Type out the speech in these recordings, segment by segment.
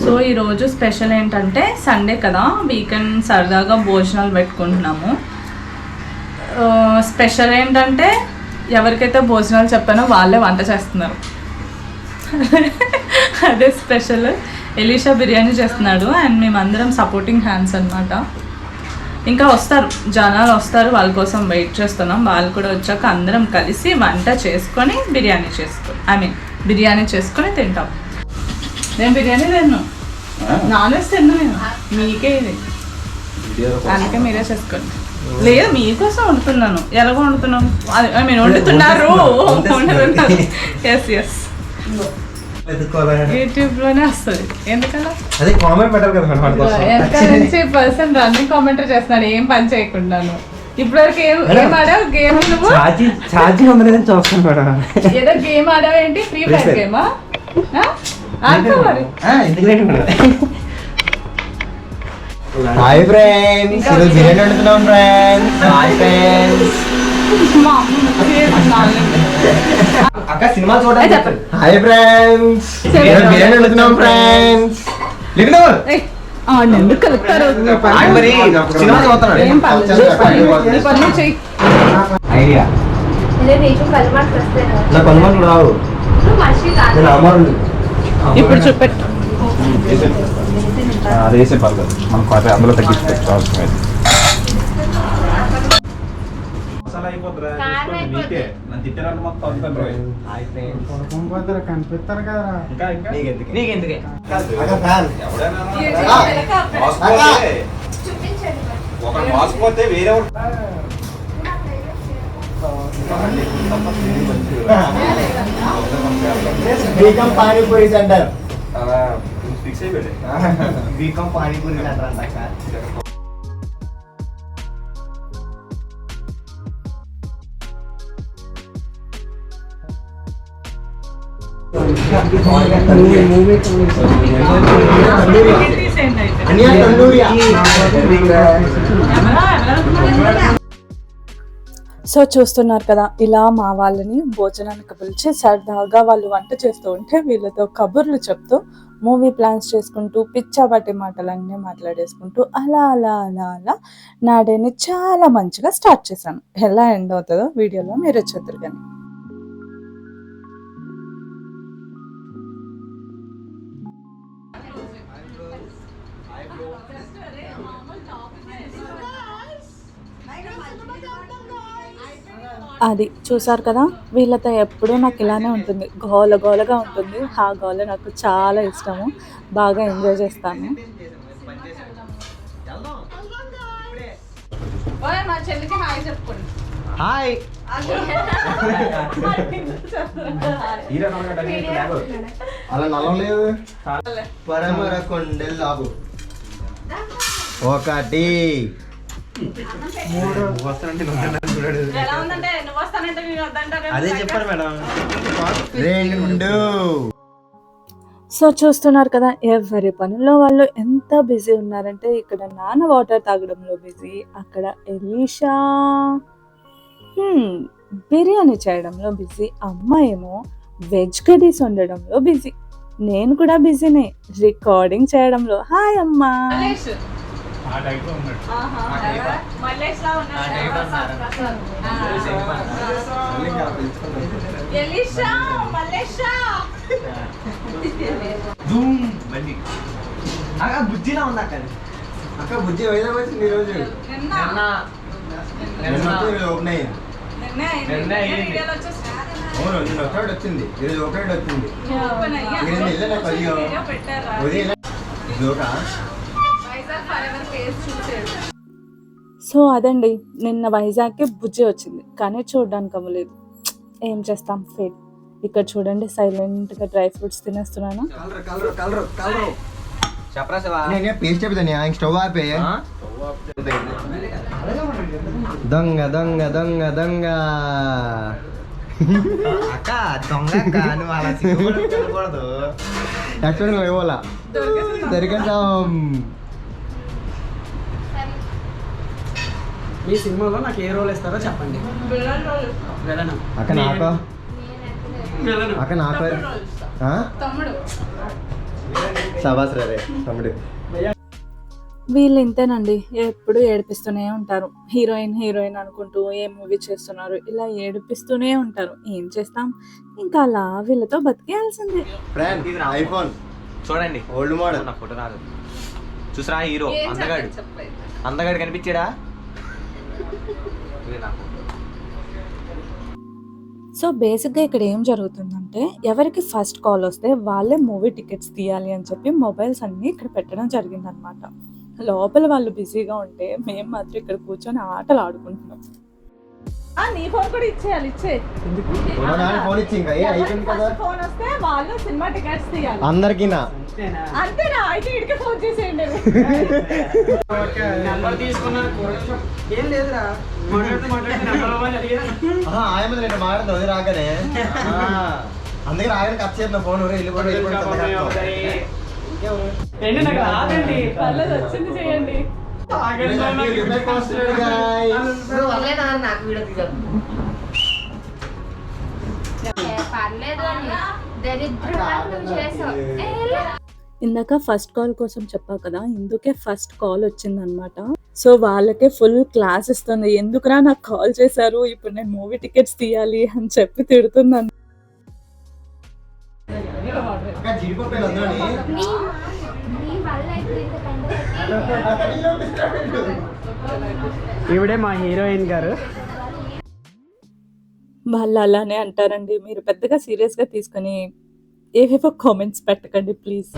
So ఈరోజు special ఏంటంటే Sunday కదా, వీకెండ్ సరదాగా భోజనాలు పెట్టుకుంటున్నాము. స్పెషల్ ఏంటంటే ఎవరికైతే భోజనాలు చెప్పానో వాళ్ళే వంట చేస్తున్నారు. అదే స్పెషల్. ఎలీషా బిర్యానీ చేస్తున్నాడు అండ్ మేమందరం సపోర్టింగ్ హ్యాండ్స్ అనమాట. ఇంకా వస్తారు, జనాలు వస్తారు, వాళ్ళ కోసం వెయిట్ చేస్తున్నాం. వాళ్ళు కూడా వచ్చాక అందరం కలిసి వంట చేసుకొని బిర్యానీ చేసుకొని తింటాం. నేను బిర్యానీ తిన్నాను, నాన్ వెజ్ తిన్నాను నేను. మీకే ఇది, అందుకే మీరే చేసుకోండి. లేదు మీకోసం వండుతున్నాను. ఎలాగో వండుతున్నాను, ఐ మీన్ వండుతున్నారు. ఎస్ ఎస్, యూట్యూబ్ లోనే వస్తుంది. ఎందుకలా నుంచి పర్సన్ రన్నింగ్ కామెంటరీ చేస్తున్నాడు ఏం పని చేయకుండాను. ఇప్పటివరకు ఏం ఆడావు? గేమ్ నువ్వు ఏదో గేమ్ ఆడావు ఏంటి? ఫ్రీ ఫైర్ గేమా? హాయ్ ఫ్రెండ్స్, ఈరోజు బిర్యానీ వండుతున్నాం ఫ్రెండ్స్. Hi friends. అక్క సినిమా చూడండి. హాయ్ ఫ్రెండ్స్, ఈరోజు బిర్యానీ వండుతున్నాం ఫ్రెండ్స్. ఎందుకు కలుపుతారు? సినిమా చూస్తున్నాడు. ఐడియా నా కొనుమాటలు రావు. ఇప్పుడు చూపెట్టు. అదేసే పర్లేదు, మనం అందులో తగ్గించి పెట్టుకోవాల్సిన కనిపిస్తారు కదా. మోసపోతే వేరే బీకం పానీపూరి సెంటర్. ఫిక్స్ అయిపోయింది. బీకం పానీపూరి సెంటర్ అంటాక. సో చూస్తున్నారు కదా, ఇలా మా వాళ్ళని భోజనానికి పిలిచి సరదాగా వాళ్ళు వంట చేస్తూ ఉంటే వీళ్ళతో కబుర్లు చెప్తూ మూవీ ప్లాన్స్ చేసుకుంటూ పిచ్చాబట్టి మాటలన్నీ మాట్లాడేసుకుంటూ అలా అలా అలా అలా నా డేని చాలా మంచిగా స్టార్ట్ చేశాను. ఎలా ఎండ్ అవుతుందో వీడియోలో మీరు చూద్దరు కానీ. అది చూసారు కదా, వీళ్ళతో ఎప్పుడూ నాకు ఇలానే ఉంటుంది, గోల గోలగా ఉంటుంది. ఆ గోల నాకు చాలా ఇష్టము, బాగా ఎంజాయ్ చేస్తాను. హాయ్. అలా నల్లలేదు. పరమర కొండెల్లాగు ఒకటి అదే చెప్పారు మేడం. రెండు. సో చూస్తున్నారు కదా, ఎవరి పనుల్లో వాళ్ళు ఎంత బిజీ ఉన్నారంటే, ఇక్కడ నాన్న వాటర్ తాగడంలో బిజీ, అక్కడ ఎలీషా బిర్యానీ చేయడంలో బిజీ, అమ్మ ఏమో వెజ్ కర్రీస్ వండడంలో బిజీ, నేను కూడా బిజీనే రికార్డింగ్ చేయడంలో. హాయ్ అమ్మా. బుజ్జిలా ఉంది అక్క. అక్క బుజ్జి వైజాగ్ వచ్చింది ఈరోజు. ఓపెన్ అయ్యింది. అవును, నిన్న ఒకటి వచ్చింది, ఈరోజు ఒకటి వచ్చింది. సో అదండి, నిన్న వైజాగ్కి బుజ్జి వచ్చింది కానీ చూడడానికి అవ్వలేదు. ఏం చేస్తాం, ఫేట్. ఇక్కడ చూడండి, సైలెంట్గా డ్రై ఫ్రూట్స్ తినేస్తున్నాను. పేస్ట్ చెప్తాను, స్టవ్ ఆపే. దొంగ దొంగ దొంగ దొంగ అక్క, దొంగ నువ్వు అలా సిగ్గుపడకూడదు. యాక్చువల్ నువ్వు ఇవ్వాలా దొరికంటాం. మీ సినిమాలో నాకు ఏ రోల్ ఇస్తారో చెప్పండి. అక్క నాకు అక్క నాకు తమ్ముడు సబాస్ రే తమ్ముడు. వీళ్ళు ఇంతేనండి, ఎప్పుడు ఏడిపిస్తూనే ఉంటారు. హీరోయిన్ హీరోయిన్ అనుకుంటూ ఏ మూవీ చేస్తున్నారు, ఇలా ఏడిపిస్తూనే ఉంటారు. ఏం చేస్తాం, ఇంకా అలా వీళ్ళతో బతికేయాల్సిందే. ఫ్రెండ్ ఐఫోన్ చూడండి ఓల్డ్ మోడల్. నా ఫోటో రాదు చూసరా హీరో అందగాడు అందగాడు కనిపించాడా ఇదే నా ఫోటో. సో బేసిక్గా ఇక్కడ ఏం జరుగుతుందంటే, ఎవరికి ఫస్ట్ కాల్ వస్తే వాళ్ళే మూవీ టికెట్స్ తీయాలి అని చెప్పి మొబైల్స్ అన్నీ ఇక్కడ పెట్టడం జరిగిందనమాట. లోపల వాళ్ళు బిజీగా ఉంటే మేము మాత్రం ఇక్కడ కూర్చొని ఆటలు ఆడుకుంటున్నాం. నీ ఫోన్ కూడా ఇచ్చేయాలి, ఇచ్చే ఫోన్ ఇచ్చి ఇంకా అయిపోయింది కదా. ఫోన్ వస్తే వాళ్ళు సినిమా టికెట్స్ తీయాలి అందరికీనా? అంతేనా? అయితే ఇడికి ఫోన్ చేసేయండి. నెంబర్ తీసుకున్నాను ఏం లేదురా, ఆయమది రెండు మాట్లాడుతుంది రాగానే. అందుకే రాగానే కట్ చేసిన ఫోన్ నాకు రాదండి. పర్లేదు, వచ్చింది చేయండి. ఇందాక ఫస్ట్ కాల్ కోసం చెప్పా కదా, ఇందుకే ఫస్ట్ కాల్ వచ్చిందనమాట. సో వాళ్ళకే ఫుల్ క్లాస్ ఇస్తుంది. ఎందుకురా నాకు కాల్ చేశారు, ఇప్పుడు నేను మూవీ టికెట్స్ తీయాలి అని చెప్పి తిడుతుందని. ఈవిడే మా హీరోయిన్ గారు. వాళ్ళు అలానే అంటారండి, మీరు పెద్దగా సీరియస్గా తీసుకొని ఏవేవో కామెంట్స్ పెట్టకండి ప్లీజ్.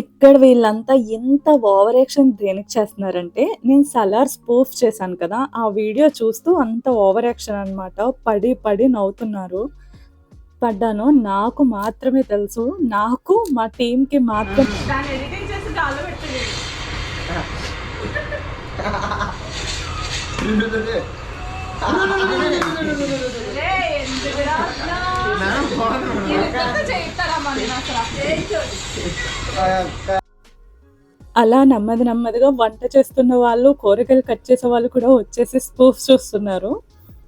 ఇక్కడ వీళ్ళంతా ఎంత ఓవర్ యాక్షన్ దేనికి చేస్తున్నారంటే, నేను సలార్ స్పూఫ్ చేశాను కదా, ఆ వీడియో చూస్తూ అంత ఓవర్ యాక్షన్ అనమాట. పడి పడి నవ్వుతున్నారు. పడ్డాను, నాకు మాత్రమే తెలుసు, నాకు మా టీంకి మాత్రం. అలా నెమ్మదిగా వంట చేస్తున్న వాళ్ళు, కూరగాయలు కట్ చేసే వాళ్ళు కూడా వచ్చేసి స్పూఫ్ చూస్తున్నారు.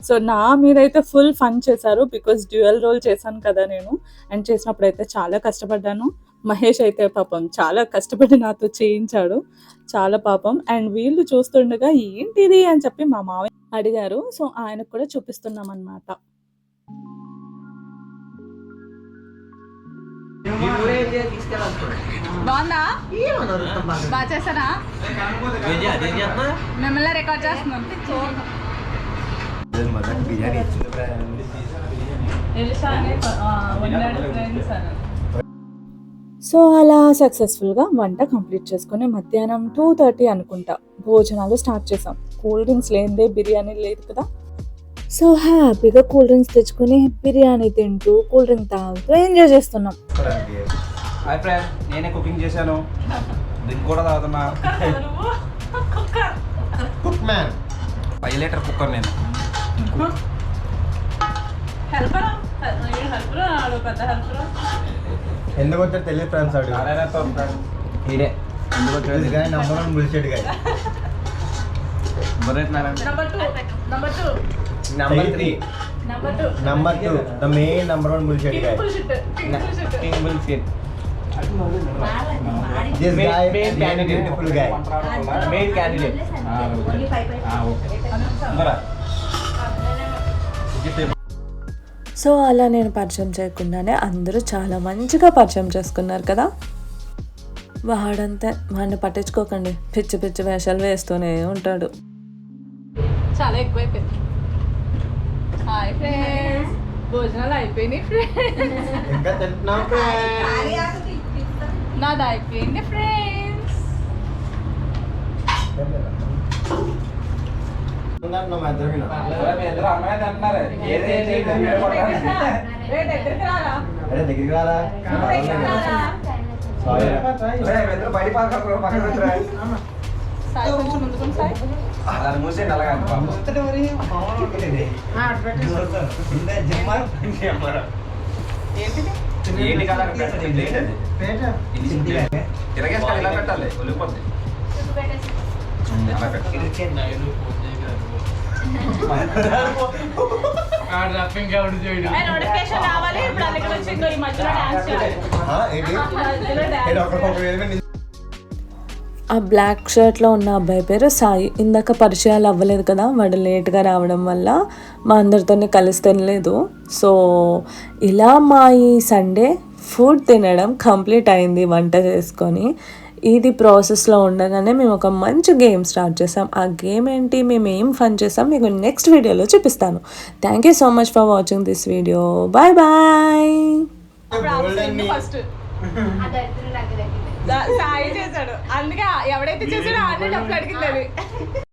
సో నా మీదైతే ఫుల్ ఫన్ చేశారు, బికాస్ డ్యూయల్ రోల్ చేశాను కదా నేను. అండ్ చేసినప్పుడు అయితే చాలా కష్టపడ్డాను. మహేష్ అయితే పాపం చాలా కష్టపడి నాతో చేయించాడు, చాలా పాపం. అండ్ వీళ్ళు చూస్తుండగా ఏంటిది అని చెప్పి మా మావయ్య అడిగారు. సో ఆయనకు కూడా చూపిస్తున్నాం అన్నమాట. బాగుందా? బాగా చేస్తారా? మిమ్మల్ని రికార్డ్ చేస్తున్నాం. సో అలా సక్సెస్ఫుల్గా వంట కంప్లీట్ చేసుకుని మధ్యాహ్నం 2:30 అనుకుంటా భోజనాలు స్టార్ట్ చేసాం. కూల్ డ్రింక్స్ లేనిదే బిర్యానీ లేదు కదా. సో హ్యాపీగా కూల్ డ్రింక్స్ తెచ్చుకుని బిర్యానీ తింటూ కూల్ డ్రింక్ తాగుతూ ఎంజాయ్ చేస్తున్నాం. హాయ్ ఫ్రెండ్, నేనే కుకింగ్ చేశాను, డ్రింక్ కూడా తాగుతున్నా. కుక్ మ్యాన్ 5 లీటర్ కుక్కర్ నేను. ఎందుకు వచ్చాడు తెలియదు ఫ్రెండ్స్. ఇదే ఎందుకు వచ్చాడు? Number 1 bullshit guy. Number 2, the main number 1 bullshit guy. King bullshit. This guy, main beautiful guy. Main candidate. So అలా నేను పరిచయం చేయకుండానే అందరూ చాలా మంచిగా పరిచయం చేసుకున్నారు కదా. వాడంతే, వాడిని పట్టించుకోకండి, పిచ్చి పిచ్చి వేషాలు వేస్తూనే ఉంటాడు. చాలా ఎక్కువైపోయింది. హాయ్ ఫ్రెండ్స్, భోజనాలు అయిపోయినాయి ఫ్రెండ్స్. ఇంకా తింటున్నాం ఫ్రెండ్స్. నాది అయిపోయింది ఫ్రెండ్స్. దగ్గరికి రారా. మూసేయండి అలాగా. ఏంటి కదా తిరగేసుకొని ఇలా పెట్టాలి, ఒలిగిపోద్ది. అలా పెట్టు. నోటిఫికేషన్ రావాలి ఇప్పుడు అందుకని వచ్చిందో ఈ మధ్యలో డాన్స్ చేయాలి ఏంటి మధ్యలో డాన్స్ ఏంటి ఒక్కరికొకరు వేరే మీద ఆ బ్లాక్ షర్ట్లో ఉన్న అబ్బాయి పేరు సాయి. ఇందాక పరిచయాలు అవ్వలేదు కదా, వాడు లేట్గా రావడం వల్ల మా అందరితోనే కలిసి తినలేదు. సో ఇలా మా ఈ సండే ఫుడ్ తినడం కంప్లీట్ అయింది వంట చేసుకొని. ఇది ప్రాసెస్లో ఉండగానే మేము ఒక మంచి గేమ్ స్టార్ట్ చేసాం. ఆ గేమ్ ఏంటి, మేము ఏం ఫన్ చేసాం మీకు నెక్స్ట్ వీడియోలో చూపిస్తాను. Thank you so much for watching this video. Bye bye. First Sai చేశాడు, అందుకే ఎవడైతే చేశాడో అన్ని డబ్బులు అడిగింది.